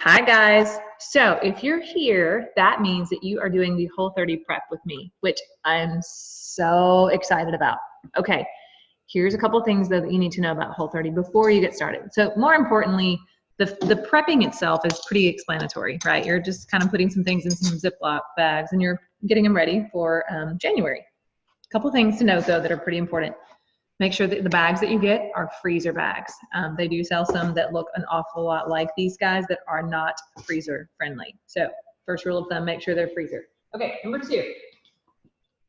Hi guys. So if you're here, that means that you are doing the Whole30 prep with me, which I'm so excited about. Okay, here's a couple things though that you need to know about Whole30 before you get started. So more importantly, the prepping itself is pretty explanatory, right? You're just kind of putting some things in some Ziploc bags and you're getting them ready for January. A couple things to note though that are pretty important. Make sure that the bags that you get are freezer bags. They do sell some that look an awful lot like these guys that are not freezer friendly. So first rule of thumb, make sure they're freezer. Okay, number two.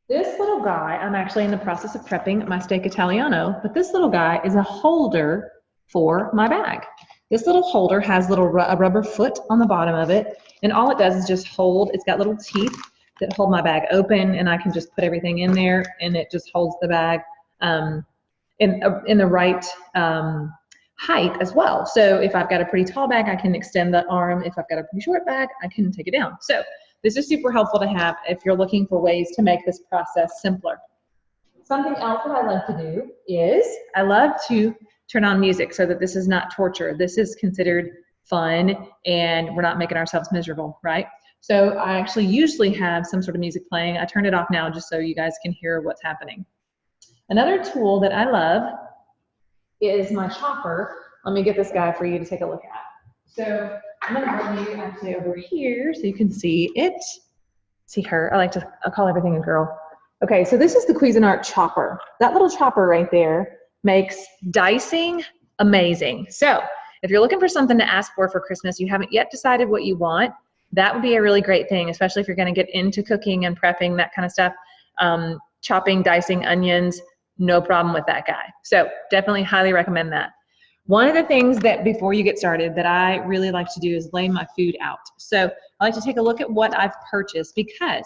This little guy, I'm actually in the process of prepping my steak Italiano, but this little guy is a holder for my bag. This little holder has a rubber foot on the bottom of it, and all it does is just hold. It's got little teeth that hold my bag open, and I can just put everything in there, and it just holds the bag in the right height as well. So if I've got a pretty tall bag, I can extend the arm. If I've got a pretty short bag, I can take it down. So this is super helpful to have if you're looking for ways to make this process simpler. Something else that I love to do is I love to turn on music so that this is not torture. This is considered fun and we're not making ourselves miserable, right? So I actually usually have some sort of music playing. I turned it off now just so you guys can hear what's happening. Another tool that I love is my chopper. Let me get this guy for you to take a look at. So I'm going to bring you actually over here so you can see it. See her. I'll call everything a girl. Okay, so this is the Cuisinart chopper. That little chopper right there makes dicing amazing. So if you're looking for something to ask for Christmas, you haven't yet decided what you want, that would be a really great thing, especially if you're going to get into cooking and prepping, that kind of stuff. Chopping, dicing onions, no problem with that guy. So definitely highly recommend that. One of the things that before you get started that I really like to do is lay my food out. So I like to take a look at what I've purchased because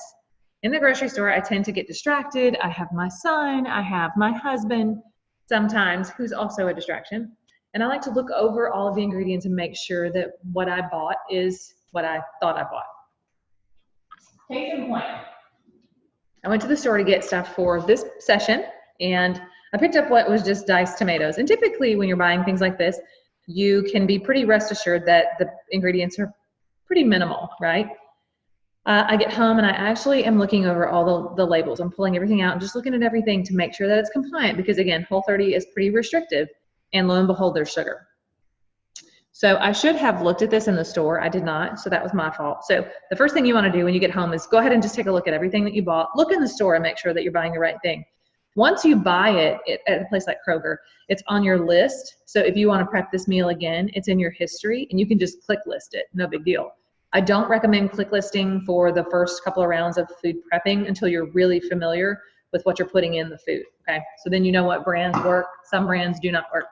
in the grocery store, I tend to get distracted. I have my son, I have my husband sometimes who's also a distraction. And I like to look over all of the ingredients and make sure that what I bought is what I thought I bought. Case in point. I went to the store to get stuff for this session and I picked up what was just diced tomatoes. And typically when you're buying things like this, you can be pretty rest assured that the ingredients are pretty minimal, right? I get home and I actually am looking over all the labels. I'm pulling everything out and just looking at everything to make sure that it's compliant because again, Whole30 is pretty restrictive and lo and behold, there's sugar. So I should have looked at this in the store. I did not, so that was my fault. So the first thing you want to do when you get home is go ahead and just take a look at everything that you bought. Look in the store and make sure that you're buying the right thing. Once you buy it at a place like Kroger, it's on your list. So if you want to prep this meal again, it's in your history and you can just click list it, no big deal. I don't recommend click listing for the first couple of rounds of food prepping until you're really familiar with what you're putting in the food, okay? So then you know what brands work, some brands do not work.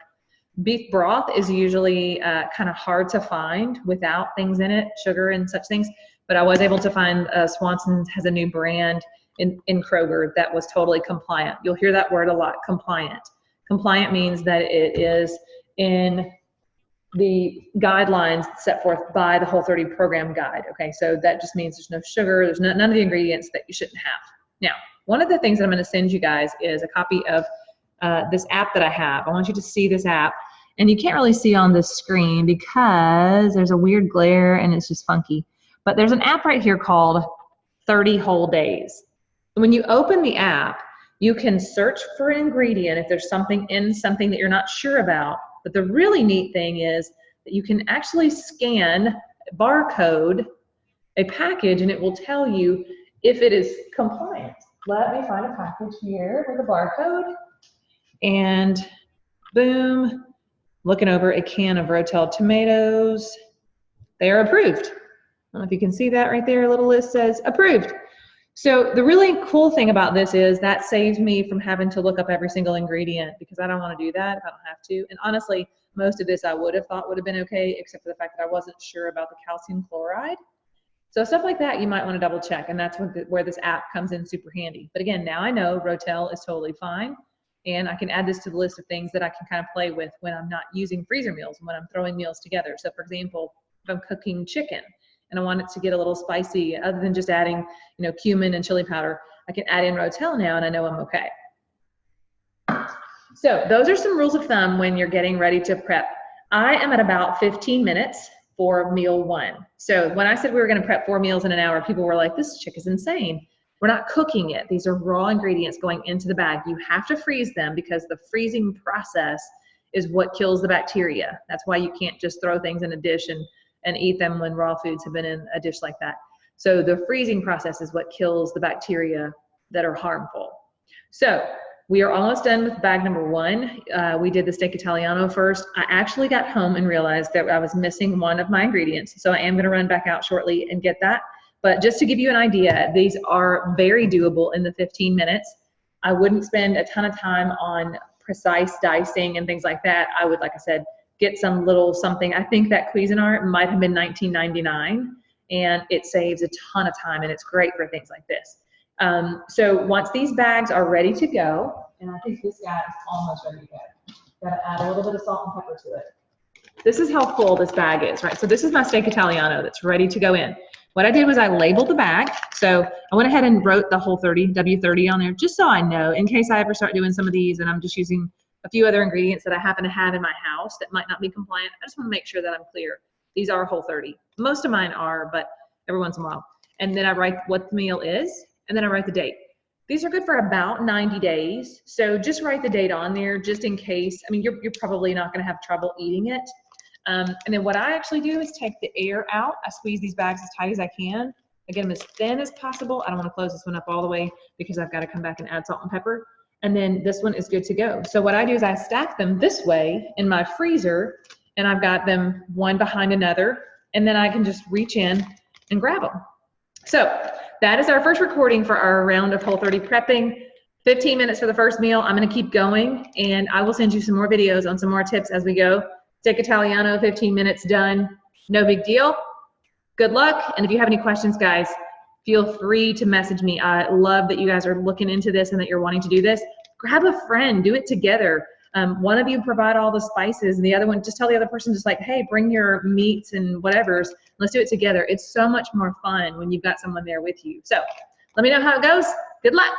Beef broth is usually kind of hard to find without things in it, sugar and such things, but I was able to find Swanson's has a new brand in Kroger that was totally compliant. You'll hear that word a lot, compliant. Compliant means that it is in the guidelines set forth by the Whole30 program guide, okay? So that just means there's no sugar, there's none of the ingredients that you shouldn't have. Now, one of the things that I'm gonna send you guys is a copy of this app that I have. I want you to see this app. And you can't really see on this screen because there's a weird glare and it's just funky. But there's an app right here called 30 Whole Days. When you open the app, you can search for an ingredient if there's something in something that you're not sure about. But the really neat thing is that you can actually scan, barcode a package and it will tell you if it is compliant. Let me find a package here with a barcode. And boom, looking over a can of Rotel tomatoes. They are approved. I don't know if you can see that right there, a little list says approved. So the really cool thing about this is that saves me from having to look up every single ingredient because I don't want to do that if I don't have to. And honestly, most of this I would have thought would have been okay, except for the fact that I wasn't sure about the calcium chloride. So stuff like that you might want to double check, and that's where this app comes in super handy. But again, now I know Rotel is totally fine. And I can add this to the list of things that I can kind of play with when I'm not using freezer meals and when I'm throwing meals together. So for example, if I'm cooking chicken and I want it to get a little spicy, other than just adding, cumin and chili powder, I can add in Rotel now and I know I'm okay. So those are some rules of thumb when you're getting ready to prep. I am at about 15 minutes for meal 1. So when I said we were going to prep 4 meals in an hour, people were like, this chick is insane. We're not cooking it. These are raw ingredients going into the bag. You have to freeze them because the freezing process is what kills the bacteria. That's why you can't just throw things in a dish and eat them when raw foods have been in a dish like that. So the freezing process is what kills the bacteria that are harmful. So we are almost done with bag number 1. We did the steak Italiano first. I actually got home and realized that I was missing one of my ingredients. So I am gonna run back out shortly and get that. But just to give you an idea, these are very doable in the 15 minutes. I wouldn't spend a ton of time on precise dicing and things like that. I would, like I said, get some little something. I think that Cuisinart might have been $19.99, and it saves a ton of time, and it's great for things like this. So once these bags are ready to go, and I think this guy is almost ready to go. Gotta add a little bit of salt and pepper to it. This is how full this bag is, right? So this is my steak Italiano that's ready to go in. What I did was I labeled the bag. So I went ahead and wrote the Whole30, W30 on there, just so I know, in case I ever start doing some of these and I'm just using a few other ingredients that I happen to have in my house that might not be compliant. I just want to make sure that I'm clear. These are Whole30. Most of mine are, but every once in a while. And then I write what the meal is, and then I write the date. These are good for about 90 days. So just write the date on there just in case. I mean, you're probably not going to have trouble eating it. And then what I actually do is take the air out. I squeeze these bags as tight as I can. Get them as thin as possible. I don't want to close this one up all the way because I've got to come back and add salt and pepper. And then this one is good to go. So what I do is I stack them this way in my freezer, and I've got them one behind another, and then I can just reach in and grab them. So that is our first recording for our round of Whole30 prepping. 15 minutes for the first meal. I'm going to keep going, and I will send you some more videos on some more tips as we go. Steak Italiano, 15 minutes done. No big deal. Good luck. And if you have any questions, guys, feel free to message me. I love that you guys are looking into this and that you're wanting to do this. Grab a friend, do it together. One of you provide all the spices, and the other one, just tell the other person, just like, hey, bring your meats and whatevers. Let's do it together. It's so much more fun when you've got someone there with you. So let me know how it goes. Good luck.